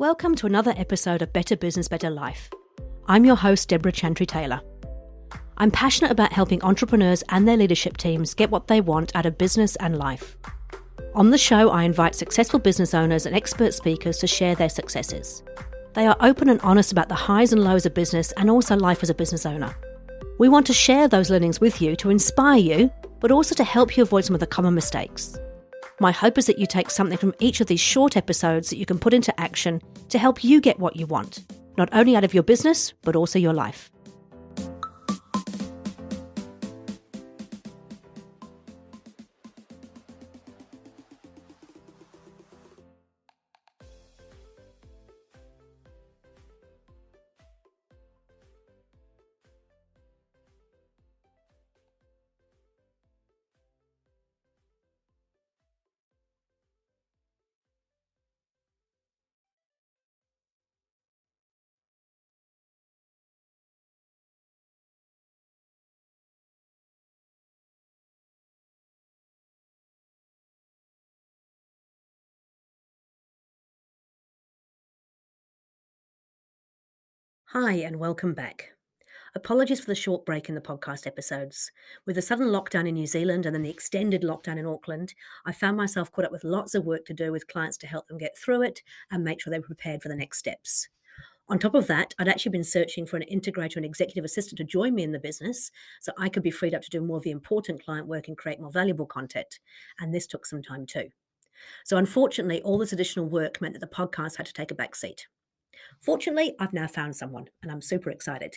Welcome to another episode of Better Business, Better Life. I'm your host, Deborah Chantry-Taylor. I'm passionate about helping entrepreneurs and their leadership teams get what they want out of business and life. On the show, I invite successful business owners and expert speakers to share their successes. They are open and honest about the highs and lows of business and also life as a business owner. We want to share those learnings with you to inspire you, but also to help you avoid some of the common mistakes. My hope is that you take something from each of these short episodes that you can put into action to help you get what you want, not only out of your business, but also your life. Hi and welcome back. Apologies for the short break in the podcast episodes. With the sudden lockdown in New Zealand and then the extended lockdown in Auckland, I found myself caught up with lots of work to do with clients to help them get through it and make sure they were prepared for the next steps. On top of that, I'd actually been searching for an integrator and executive assistant to join me in the business so I could be freed up to do more of the important client work and create more valuable content. And this took some time too. So unfortunately, all this additional work meant that the podcast had to take a back seat. Fortunately, I've now found someone and I'm super excited.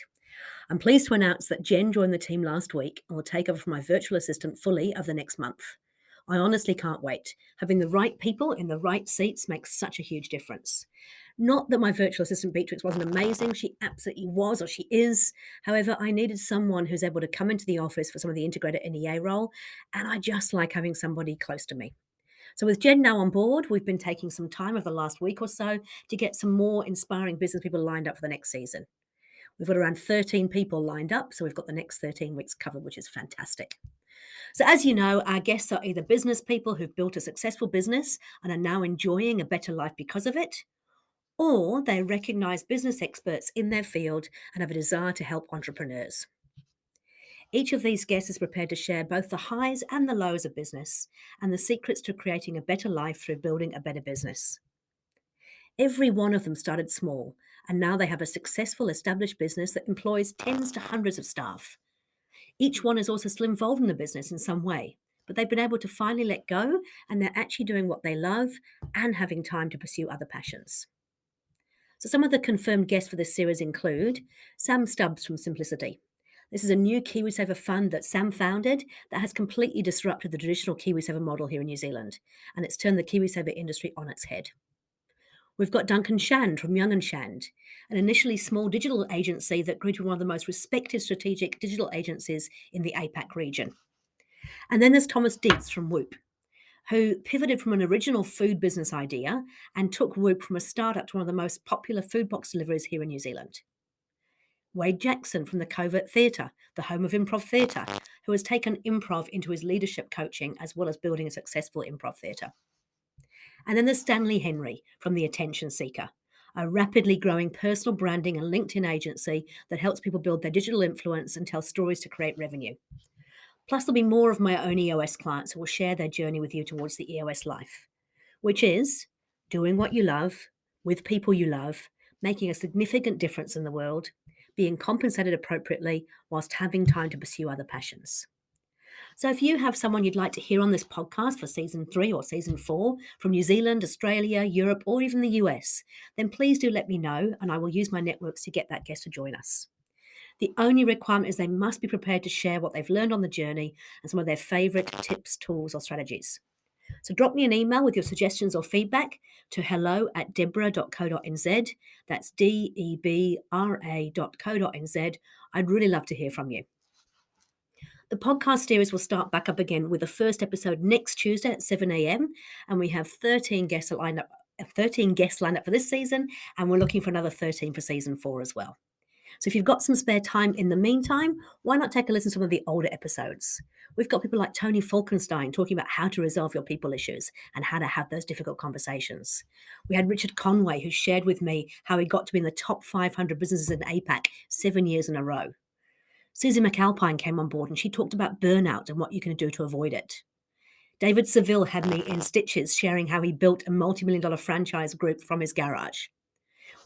I'm pleased to announce that Jen joined the team last week and will take over from my virtual assistant fully over the next month. I honestly can't wait. Having the right people in the right seats makes such a huge difference. Not that my virtual assistant Beatrix wasn't amazing. She absolutely was, or she is. However, I needed someone who's able to come into the office for some of the Integrator EA role, and I just like having somebody close to me. So with Jen now on board, we've been taking some time over the last week or so to get some more inspiring business people lined up for the next season. We've got around 13 people lined up, so we've got the next 13 weeks covered, which is fantastic. So as you know, our guests are either business people who've built a successful business and are now enjoying a better life because of it, or they recognize business experts in their field and have a desire to help entrepreneurs. Each of these guests is prepared to share both the highs and the lows of business and the secrets to creating a better life through building a better business. Every one of them started small, and now they have a successful established business that employs tens to hundreds of staff. Each one is also still involved in the business in some way, but they've been able to finally let go, and they're actually doing what they love and having time to pursue other passions. So some of the confirmed guests for this series include Sam Stubbs from Simplicity. This is a new KiwiSaver fund that Sam founded that has completely disrupted the traditional KiwiSaver model here in New Zealand, and it's turned the KiwiSaver industry on its head. We've got Duncan Shand from Young & Shand, an initially small digital agency that grew to one of the most respected strategic digital agencies in the APAC region. And then there's Thomas Dietz from Whoop, who pivoted from an original food business idea and took Whoop from a startup to one of the most popular food box deliveries here in New Zealand. Wade Jackson from the Covert Theatre, the home of improv theatre, who has taken improv into his leadership coaching as well as building a successful improv theatre. And then there's Stanley Henry from The Attention Seeker, a rapidly growing personal branding and LinkedIn agency that helps people build their digital influence and tell stories to create revenue. Plus, there'll be more of my own EOS clients who will share their journey with you towards the EOS life, which is doing what you love, with people you love, making a significant difference in the world, being compensated appropriately whilst having time to pursue other passions. So if you have someone you'd like to hear on this podcast for season 3 or season 4 from New Zealand, Australia, Europe, or even the US, then please do let me know and I will use my networks to get that guest to join us. The only requirement is they must be prepared to share what they've learned on the journey and some of their favourite tips, tools, or strategies. So drop me an email with your suggestions or feedback to hello@debra.co.nz. That's debra.co.nz. I'd really love to hear from you. The podcast series will start back up again with the first episode next Tuesday at 7 a.m. And we have 13 guests lined up for this season, and we're looking for another 13 for season 4 as well. So if you've got some spare time in the meantime, why not take a listen to some of the older episodes? We've got people like Tony Falkenstein talking about how to resolve your people issues and how to have those difficult conversations. We had Richard Conway, who shared with me how he got to be in the top 500 businesses in APAC 7 years in a row. Susie McAlpine came on board and she talked about burnout and what you can do to avoid it. David Seville had me in stitches sharing how he built a multi-million-dollar franchise group from his garage.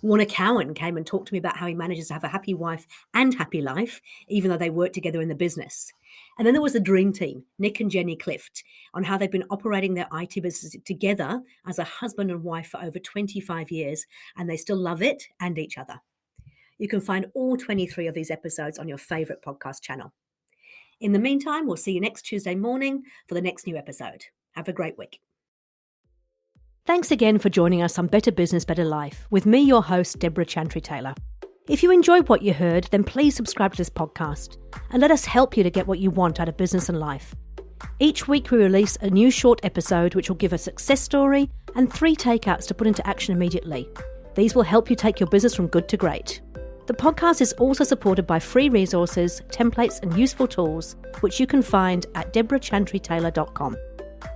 Warner Cowan came and talked to me about how he manages to have a happy wife and happy life, even though they work together in the business. And then there was the dream team, Nick and Jenny Clift, on how they've been operating their IT business together as a husband and wife for over 25 years, and they still love it and each other. You can find all 23 of these episodes on your favorite podcast channel. In the meantime, we'll see you next Tuesday morning for the next new episode. Have a great week. Thanks again for joining us on Better Business, Better Life with me, your host, Deborah Chantry-Taylor. If you enjoyed what you heard, then please subscribe to this podcast and let us help you to get what you want out of business and life. Each week we release a new short episode which will give a success story and 3 takeouts to put into action immediately. These will help you take your business from good to great. The podcast is also supported by free resources, templates and useful tools, which you can find at deborahchantrytaylor.com.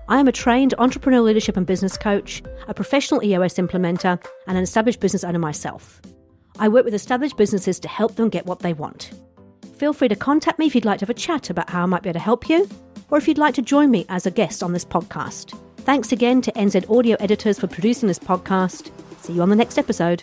I am a trained entrepreneurial leadership and business coach, a professional EOS implementer, and an established business owner myself. I work with established businesses to help them get what they want. Feel free to contact me if you'd like to have a chat about how I might be able to help you, or if you'd like to join me as a guest on this podcast. Thanks again to NZ Audio Editors for producing this podcast. See you on the next episode.